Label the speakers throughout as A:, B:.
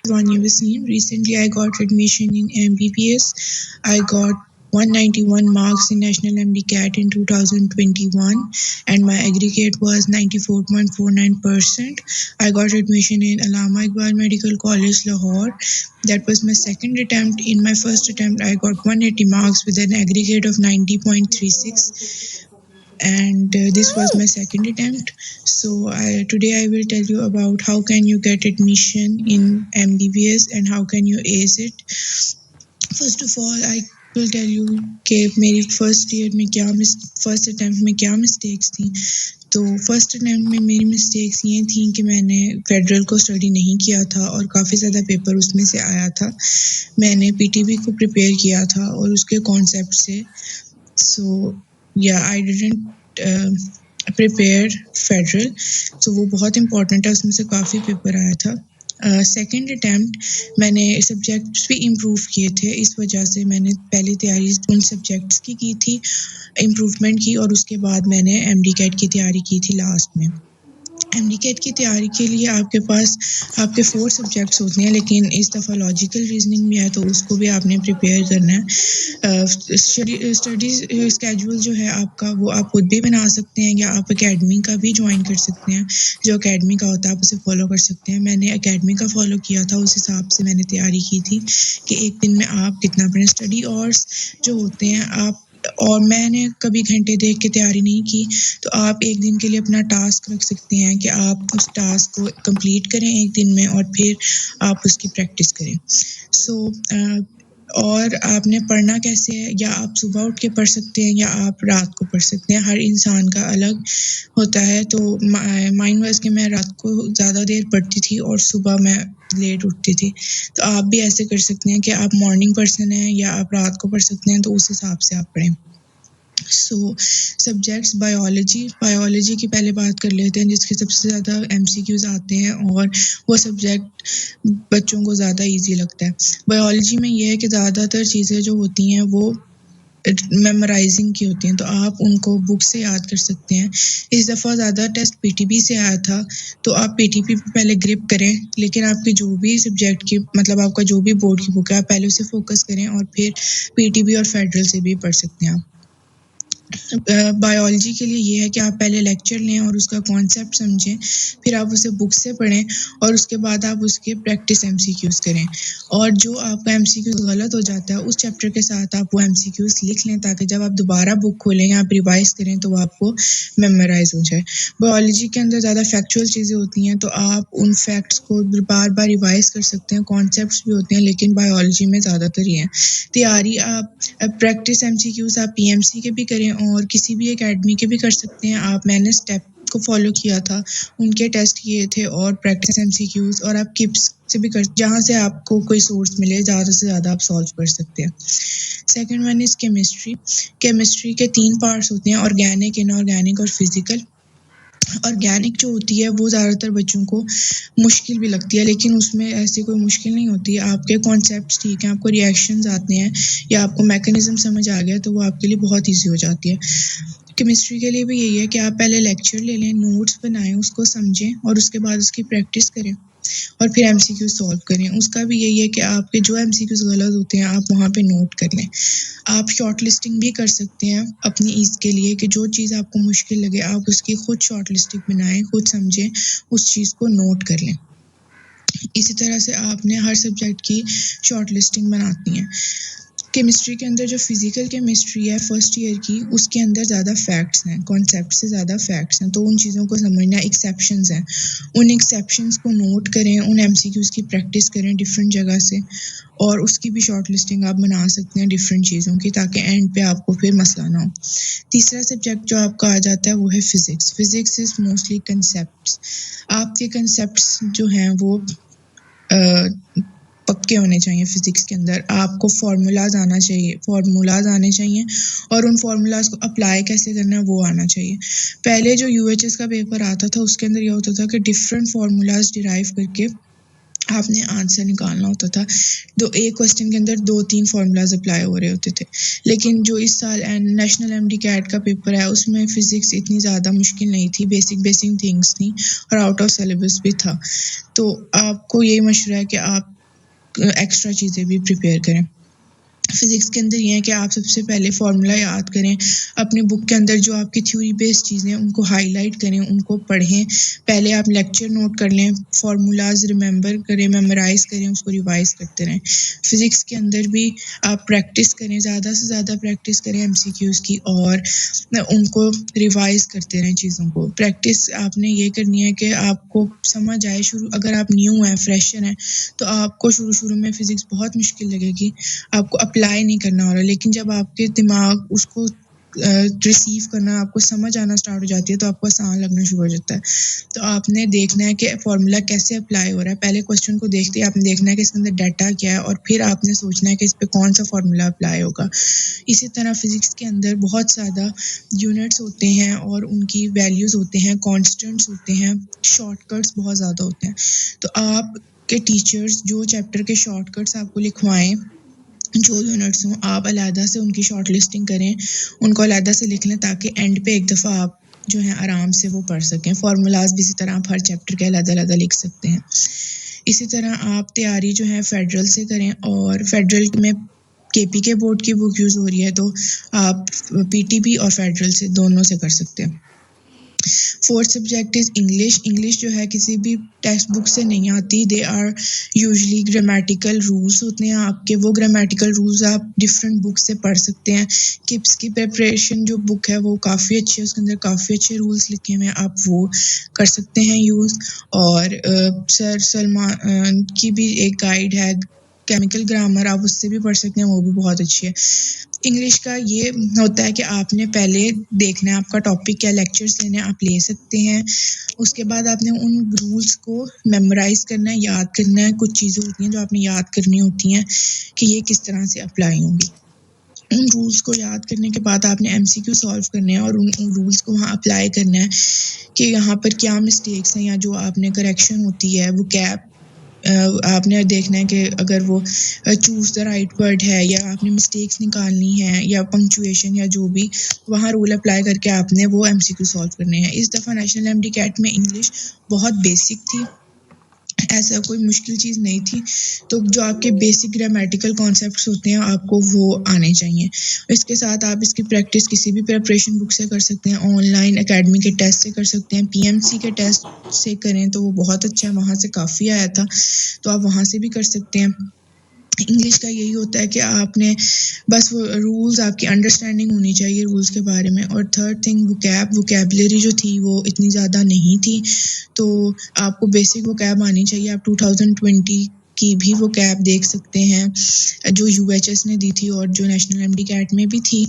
A: Vanya Wasim. Recently, I got admission in MBBS. I got 191 marks in National MDCAT in 2021 and my aggregate was 94.49%. I got admission in Allama Iqbal Medical College, Lahore. That was my second attempt. In my first attempt, I got 180 marks with an aggregate of 90.36 and this was my second attempt. So today I will tell you about how can you get admission in MBBS and how can you ace it. First of all, I will tell you कि मेरी first attempt में क्या mistakes थी. तो first attempt में मेरी mistakes ये थी कि मैंने फेडरल को स्टडी नहीं किया था और काफ़ी ज़्यादा पेपर उसमें से आया था. मैंने पीटीबी को प्रिपेयर किया था और उसके कॉन्सेप्ट से. सो या आई डिडंट प्रिपेयर फेडरल, तो वो बहुत इम्पोर्टेंट है, उसमें से काफ़ी पेपर आया था. सेकंड अटेम्प्ट मैंने सब्जेक्ट्स भी इम्प्रूव किए थे, इस वजह से मैंने पहले तैयारी उन सब्जेक्ट्स की थी, इम्प्रूवमेंट की और उसके बाद मैंने MDCAT की तैयारी की थी लास्ट में. MDCAT की तैयारी के लिए आपके पास आपके 4 सब्जेक्ट्स होते हैं, लेकिन इस दफ़ा लॉजिकल रीजनिंग भी है तो उसको भी आपने प्रिपेयर करना है. स्टडी स्केड्यूल जो है आपका वो आप खुद भी बना सकते हैं या आप एकेडमी का भी ज्वाइन कर सकते हैं. जो एकेडमी का होता है आप उसे फॉलो कर सकते हैं. मैंने एकेडमी का फॉलो किया था, उस हिसाब से मैंने तैयारी की थी कि एक दिन में आप कितना पढ़ें. स्टडी आवर्स जो होते हैं आप और मैंने कभी घंटे देख के तैयारी नहीं की, तो आप एक दिन के लिए अपना टास्क रख सकते हैं कि आप उस टास्क को कंप्लीट करें एक दिन में और फिर आप उसकी प्रैक्टिस करें. और आपने पढ़ना कैसे है, या आप सुबह उठ के पढ़ सकते हैं या आप रात को पढ़ सकते हैं. हर इंसान का अलग होता है. तो माइंड वाइज कि मैं रात को ज़्यादा देर पढ़ती थी और सुबह मैं लेट उठती थी, तो आप भी ऐसे कर सकते हैं कि आप मॉर्निंग पर्सन हैं या आप रात को पढ़ सकते हैं, तो उस हिसाब से आप पढ़ें. सो सब्जेक्ट्स बायोलॉजी की पहले बात कर लेते हैं, जिसके सबसे ज़्यादा MCQs आते हैं और वो सब्जेक्ट बच्चों को ज़्यादा इजी लगता है. बायोलॉजी में ये है कि ज़्यादातर चीज़ें जो होती हैं वो मेमोराइजिंग की होती हैं, तो आप उनको बुक से याद कर सकते हैं. इस दफ़ा ज़्यादा टेस्ट PTB से आया था, तो आप PTB पे पहले ग्रिप करें, लेकिन आपकी जो भी सब्जेक्ट की मतलब आपका जो भी बोर्ड की बुक है आप पहले उसे फोकस करें और फिर PTB और फेडरल से भी पढ़ सकते हैं आप. बायोलॉजी के लिए ये है कि आप पहले लेक्चर लें और उसका कॉन्सेप्ट समझें, फिर आप उसे बुक से पढ़ें और उसके बाद आप उसके प्रैक्टिस MCQs करें. और जो आपका MCQs गलत हो जाता है उस चैप्टर के साथ आप वो MCQs लिख लें, ताकि जब आप दोबारा बुक खोलें या आप रिवाइज करें तो वो आपको मेमोराइज हो जाए. बायोलॉजी के अंदर ज़्यादा फैक्चुअल चीज़ें होती हैं, तो आप उन फैक्ट्स को बार बार रिवाइज कर सकते हैं. कॉन्सेप्ट्स भी होते हैं, लेकिन बायोलॉजी में ज़्यादातर ये है. तैयारी आप प्रैक्टिस MCQs आप PMC के भी करें और किसी भी एकेडमी के भी कर सकते हैं आप. मैंने स्टेप को फॉलो किया था, उनके टेस्ट किए थे और प्रैक्टिस MCQs, और आप किप्स से भी कर, जहाँ से आपको कोई सोर्स मिले ज़्यादा से ज़्यादा आप सॉल्व कर सकते हैं. सेकंड वन इज़ केमिस्ट्री के 3 पार्ट्स होते हैं, ऑर्गेनिक, इनऑर्गेनिक और फिजिकल. ऑर्गेनिक जो होती है वो ज़्यादातर बच्चों को मुश्किल भी लगती है, लेकिन उसमें ऐसी कोई मुश्किल नहीं होती है. आपके कॉन्सेप्ट्स ठीक हैं, आपको रिएक्शंस आते हैं या आपको मैकेनिज्म समझ आ गया तो वो आपके लिए बहुत ईजी हो जाती है. केमिस्ट्री के लिए भी यही है कि आप पहले लेक्चर ले लें, नोट्स बनाएं, उसको समझें और उसके बाद उसकी प्रैक्टिस करें और फिर MCQ सॉल्व करें. उसका भी यही है कि आपके जो MCQs गलत होते हैं आप वहाँ पे नोट कर लें. आप शॉर्ट लिस्टिंग भी कर सकते हैं अपनी ईज़ के लिए, कि जो चीज़ आपको मुश्किल लगे आप उसकी खुद शॉर्ट लिस्टिंग बनाएं, खुद समझें, उस चीज़ को नोट कर लें. इसी तरह से आपने हर सब्जेक्ट की शॉर्ट लिस्टिंग बनाती है. केमिस्ट्री के अंदर जो फिजिकल केमिस्ट्री है फर्स्ट ईयर की, उसके अंदर ज़्यादा फैक्ट्स हैं, कॉन्सेप्ट से ज़्यादा फैक्ट्स हैं, तो उन चीज़ों को समझना. एक्सेप्शंस हैं, उन एक्सेप्शंस को नोट करें, उन MCQs की प्रैक्टिस करें डिफरेंट जगह से, और उसकी भी शॉर्ट लिस्टिंग आप बना सकते हैं डिफरेंट चीज़ों की, ताकि एंड पे आपको फिर मसला ना हो. तीसरा सब्जेक्ट जो आपका आ जाता है वो है physics. Physics is mostly concepts. आपके कंसेप्ट्स जो हैं वो पक्के होने चाहिए. फिजिक्स के अंदर आपको फार्मूलाज आने चाहिए और उन फार्मूलाज को अप्लाई कैसे करना है वो आना चाहिए. पहले जो UHS का पेपर आता था उसके अंदर ये होता था कि डिफरेंट फार्मूलाज डिराइव करके आपने आंसर निकालना होता था. एक क्वेश्चन के अंदर 2-3 फार्मूलाज अप्लाई हो रहे होते थे. लेकिन जो इस साल नेशनल MDCAT का पेपर है उसमें फिजिक्स इतनी ज़्यादा मुश्किल नहीं थी, बेसिक थिंग्स थी और आउट ऑफ सिलेबस भी था. तो आपको यही मशवरा है कि आप एक्स्ट्रा चीज़ें भी प्रिपेयर करें। फिज़िक्स के अंदर ये है कि आप सबसे पहले फार्मूला याद करें, अपनी बुक के अंदर जो आपकी थ्योरी बेस्ड चीज़ें हैं उनको हाईलाइट करें, उनको पढ़ें। पहले आप लेक्चर नोट कर लें, फार्मूलाज रिमेंबर करें, मेमोराइज करें, उसको रिवाइज करते रहें। फिज़िक्स के अंदर भी आप प्रैक्टिस करें, ज़्यादा से ज़्यादा प्रैक्टिस करें एमसीक्यूज़ की, और उनको रिवाइज करते रहें चीज़ों को। प्रैक्टिस आपने ये करनी है कि आपको समझ आए। अगर आप न्यू हैं, फ्रेशर हैं, तो आपको शुरू में फिज़िक्स बहुत मुश्किल लगेगी, आपको अप्लाई नहीं करना हो रहा, लेकिन जब आपके दिमाग उसको रिसीव करना, आपको समझ आना स्टार्ट हो जाती है, तो आपको आसान लगना शुरू हो जाता है। तो आपने देखना है कि फार्मूला कैसे अप्लाई हो रहा है। पहले क्वेश्चन को देखते ही आपने देखना है कि इसके अंदर डाटा क्या है, और फिर आपने सोचना है कि इस पे कौन सा फार्मूला अप्लाई होगा। इसी तरह फिजिक्स के अंदर बहुत ज़्यादा यूनिट्स होते हैं और उनकी वैल्यूज़ होते हैं, कॉन्स्टेंट्स होते हैं, शॉर्टकट्स बहुत ज़्यादा होते हैं। तो आपके टीचर्स जो चैप्टर के शॉर्टकट्स आपको लिखवाएं, जो यूनिट्स हों, आप अलहदा से उनकी शॉर्ट लिस्टिंग करें, उनको अलहदा से लिख लें, ताकि एंड पे एक दफ़ा आप जो है आराम से वो पढ़ सकें। फार्मूलाज भी इसी तरह आप हर चैप्टर के अलग-अलग लिख सकते हैं। इसी तरह आप तैयारी जो है फेडरल से करें, और फेडरल में केपीके बोर्ड की बुक यूज़ हो रही है, तो आप पीटीबी और फेडरल से दोनों से कर सकते हैं। Fourth subject is English. English जो है किसी भी टेक्स्ट बुक से नहीं आती। They are usually grammatical rules होते हैं आपके, वो ग्रामेटिकल रूल्स आप डिफरेंट बुक से पढ़ सकते हैं। किप्स की प्रिपरेशन जो बुक है वो काफ़ी अच्छी है, उसके अंदर काफ़ी अच्छे रूल्स लिखे हुए हैं, आप वो कर सकते हैं यूज़। और सर सलमान की भी एक गाइड है, केमिकल ग्रामर, आप उससे भी पढ़ सकते हैं, वो भी बहुत अच्छी है। इंग्लिश का ये होता है कि आपने पहले देखना है आपका टॉपिक क्या, लेक्चर्स लेने आप ले सकते हैं। उसके बाद आपने उन रूल्स को मेमोराइज करना है, याद करना है। कुछ चीज़ें होती हैं जो आपने याद करनी होती हैं कि ये किस तरह से अप्लाई होंगी। उन रूल्स को याद करने के बाद आपने एमसीक्यू सॉल्व करने हैं, और उन रूल्स को वहाँ अप्लाई करना है कि यहाँ पर क्या मिस्टेक्स हैं, या जो आपने करेक्शन होती है वो कैप आपने देखना है कि अगर वो चूज द राइट वर्ड है, या आपने मिस्टेक्स निकालनी है, या पंक्चुएशन, या जो भी वहाँ रूल अप्लाई करके आपने वो एमसीक्यू सॉल्व करने हैं। इस दफ़ा नेशनल एमडी कैट में इंग्लिश बहुत बेसिक थी, ऐसा कोई मुश्किल चीज़ नहीं थी। तो जो आपके बेसिक ग्रामेटिकल कॉन्सेप्ट्स होते हैं आपको वो आने चाहिए। इसके साथ आप इसकी प्रैक्टिस किसी भी प्रिपरेशन बुक से कर सकते हैं, ऑनलाइन एकेडमी के टेस्ट से कर सकते हैं, पीएमसी के टेस्ट से करें तो वो बहुत अच्छा है, वहाँ से काफ़ी आया था, तो आप वहाँ से भी कर सकते हैं। इंग्लिश का यही होता है कि आपने बस वो रूल्स, आपकी अंडरस्टैंडिंग होनी चाहिए रूल्स के बारे में। और थर्ड थिंग, वोकैबुलरी जो थी वो इतनी ज़्यादा नहीं थी, तो आपको बेसिक वोकैब आनी चाहिए। आप 2020 की भी वो कैब देख सकते हैं जो यूएचएस ने दी थी और जो नेशनल एमडी कैट में भी थी,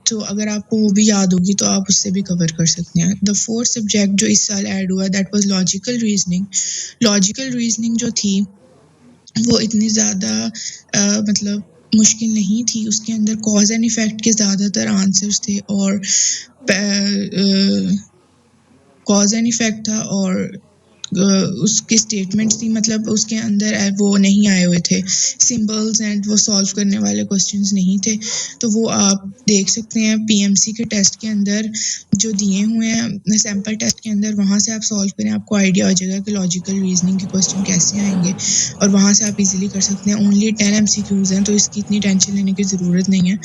A: तो अगर आपको वो भी याद होगी तो आप उससे भी कवर कर सकते हैं। द फोर्थ सब्जेक्ट जो इस साल ऐड हुआ that was logical reasoning. Logical reasoning जो थी वो इतनी ज़्यादा मतलब मुश्किल नहीं थी, उसके अंदर कॉज एंड इफेक्ट के ज़्यादातर आंसर्स थे, और कॉज एंड इफेक्ट था, और उसकी स्टेटमेंट्स थी, मतलब उसके अंदर वो नहीं आए हुए थे सिंबल्स एंड वो सॉल्व करने वाले क्वेश्चंस नहीं थे। तो वो आप देख सकते हैं पीएमसी के टेस्ट के अंदर जो दिए हुए हैं सैम्पल टेस्ट के अंदर, वहाँ से आप सॉल्व करें, आपको आइडिया हो जाएगा कि लॉजिकल रीजनिंग के क्वेश्चन कैसे आएंगे, और वहाँ से आप इजीली कर सकते हैं। ओनली 10 एमसीक्यूज हैं, तो इसकी इतनी टेंशन लेने की ज़रूरत नहीं है,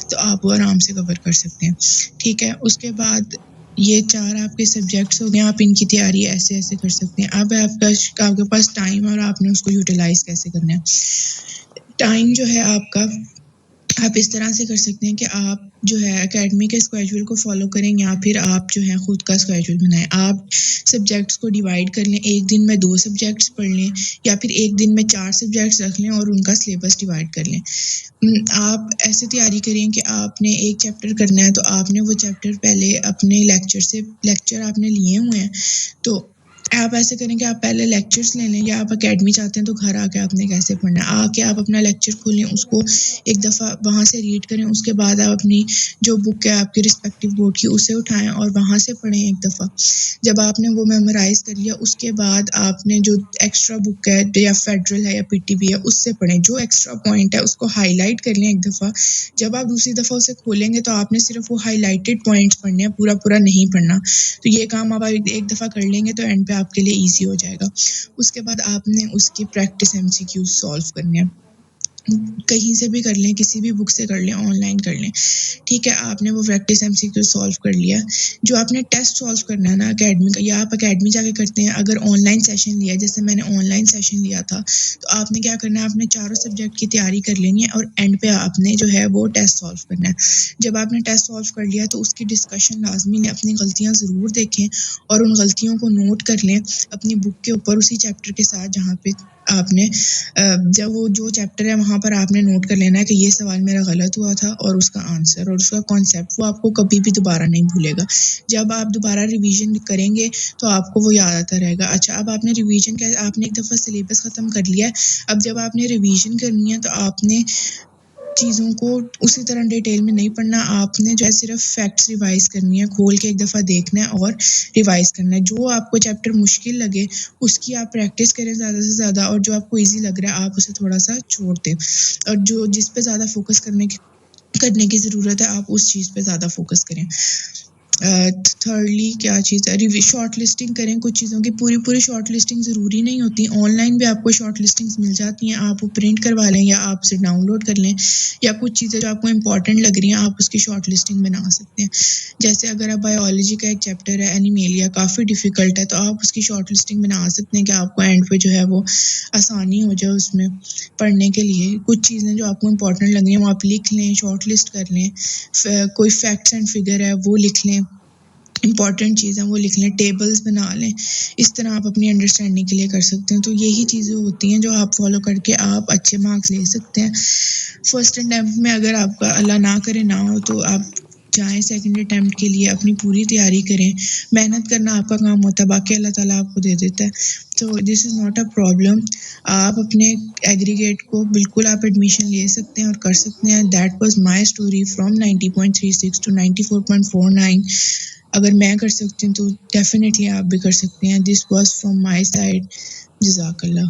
A: तो आप वो आराम से कवर कर सकते हैं। ठीक है, उसके बाद ये 4 आपके सब्जेक्ट्स हो गए, आप इनकी तैयारी ऐसे ऐसे कर सकते हैं। अब आपके पास टाइम और आपने उसको यूटिलाइज कैसे करना है। टाइम जो है आपका, आप इस तरह से कर सकते हैं कि आप जो है एकेडमी के स्केड्यूल को फॉलो करें, या फिर आप जो है खुद का स्केड्यूल बनाएं। आप सब्जेक्ट्स को डिवाइड कर लें, एक दिन में 2 सब्जेक्ट्स पढ़ लें, या फिर एक दिन में 4 सब्जेक्ट्स रख लें और उनका सिलेबस डिवाइड कर लें। आप ऐसे तैयारी करें कि आपने एक चैप्टर करना है, तो आपने वो चैप्टर पहले अपने लेक्चर आपने लिए हुए हैं, तो आप ऐसे करें कि आप पहले लेक्चर्स ले लें, या आप एकेडमी चाहते हैं तो घर आके आपने कैसे पढ़ना है, आके आप अपना लेक्चर खोलें, उसको एक दफ़ा वहाँ से रीड करें, उसके बाद आप अपनी जो बुक है आपकी रिस्पेक्टिव बोर्ड की उसे उठाएं और वहाँ से पढ़ें एक दफ़ा। जब आपने वो मेमोराइज कर लिया, उसके बाद आपने जो एक्स्ट्रा बुक है या फेडरल है या पीटीबी है उससे पढ़ें, जो एक्स्ट्रा पॉइंट है उसको हाईलाइट कर लें एक दफ़ा। जब आप दूसरी दफ़ा उसे खोलेंगे तो आपने सिर्फ वो हाईलाइटेड पॉइंट्स पढ़ने हैं, पूरा नहीं पढ़ना। तो ये काम आप एक दफ़ा कर लेंगे तो एंड पे आपके लिए ईजी हो जाएगा। उसके बाद आपने उसकी प्रैक्टिस एमसीक्यूज सॉल्व करने हैं। कहीं से भी कर लें, किसी भी बुक से कर लें, ऑनलाइन कर लें, ठीक है। आपने वो प्रैक्टिस एमसीक्यू सॉल्व कर लिया। जो आपने टेस्ट सॉल्व करना है ना अकेडमी का, या आप अकेडमी जाके करते हैं, अगर ऑनलाइन सेशन लिया, जैसे मैंने ऑनलाइन सेशन लिया था, तो आपने क्या करना है, आपने चारों सब्जेक्ट की तैयारी कर लेनी है और एंड पे आपने जो है वो टेस्ट सॉल्व करना है। जब आपने टेस्ट सॉल्व कर लिया तो उसकी डिस्कशन लाजमी ने, अपनी गलतियां ज़रूर देखें और उन गलतियों को नोट कर लें अपनी बुक के ऊपर, उसी चैप्टर के साथ जहाँ पे आपने जब वो जो चैप्टर है वहाँ पर आपने नोट कर लेना है कि ये सवाल मेरा गलत हुआ था और उसका आंसर और उसका कॉन्सेप्ट वो आपको कभी भी दोबारा नहीं भूलेगा। जब आप दोबारा रिवीजन करेंगे तो आपको वो याद आता रहेगा। अच्छा, अब आपने रिवीजन क्या, आपने एक दफ़ा सिलेबस ख़त्म कर लिया है, अब जब आपने रिवीजन करनी है तो आपने चीज़ों को उसी तरह डिटेल में नहीं पढ़ना, आपने जो है सिर्फ फैक्ट्स रिवाइज करनी है, खोल के एक दफ़ा देखना है और रिवाइज करना है। जो आपको चैप्टर मुश्किल लगे उसकी आप प्रैक्टिस करें ज़्यादा से ज़्यादा, और जो आपको ईजी लग रहा है आप उसे थोड़ा सा छोड़ दें, और जो जिस पे ज़्यादा फोकस करने की ज़रूरत है आप उस चीज़ पे ज़्यादा फोकस करें। थर्डली क्या चीज़ है, शॉर्ट लिस्टिंग करें कुछ चीज़ों की। पूरी शॉर्ट लिस्टिंग ज़रूरी नहीं होती, ऑनलाइन भी आपको शॉर्ट लिस्टिंग्स मिल जाती हैं, आप वो प्रिंट करवा लें या आप उसे डाउनलोड कर लें, या कुछ चीज़ें जो आपको इंपॉर्टेंट लग रही हैं आप उसकी शॉर्ट लिस्टिंग बना सकते हैं। जैसे अगर आप बायोलॉजी का एक चैप्टर है एनिमेलिया, काफ़ी डिफ़िकल्ट है, तो आप उसकी शॉर्ट लिस्टिंग बना सकते हैं कि आपको एंड पे जो है वो आसानी हो जाए उसमें पढ़ने के लिए। कुछ चीज़ें जो आपको इंपॉर्टेंट लग रही हैं वो आप लिख लें, शॉर्ट लिस्ट कर लें। कोई फैक्ट्स एंड फिगर है वो लिख लें, इंपॉर्टेंट चीज़ें वो लिख लें, टेबल्स बना लें। इस तरह आप अपनी अंडरस्टैंडिंग के लिए कर सकते हैं। तो यही चीज़ें होती हैं जो आप फॉलो करके आप अच्छे मार्क्स ले सकते हैं। फर्स्ट अटेम्प्ट में अगर आपका अल्लाह ना करे ना हो तो आप जाएँ सेकंड अटेम्प्ट के लिए, अपनी पूरी तैयारी करें। मेहनत करना आपका काम होता है, बाकी अल्लाह ताला आपको दे देता है। तो this is not a problem. आप अपने एग्रीगेट को बिल्कुल आप एडमिशन ले सकते हैं और कर सकते हैं। That was my story from 90.36 to 94.49। अगर मैं कर सकती हूँ तो डेफिनेटली आप भी कर सकते हैं। This was from my side. जज़ाकल्लाह।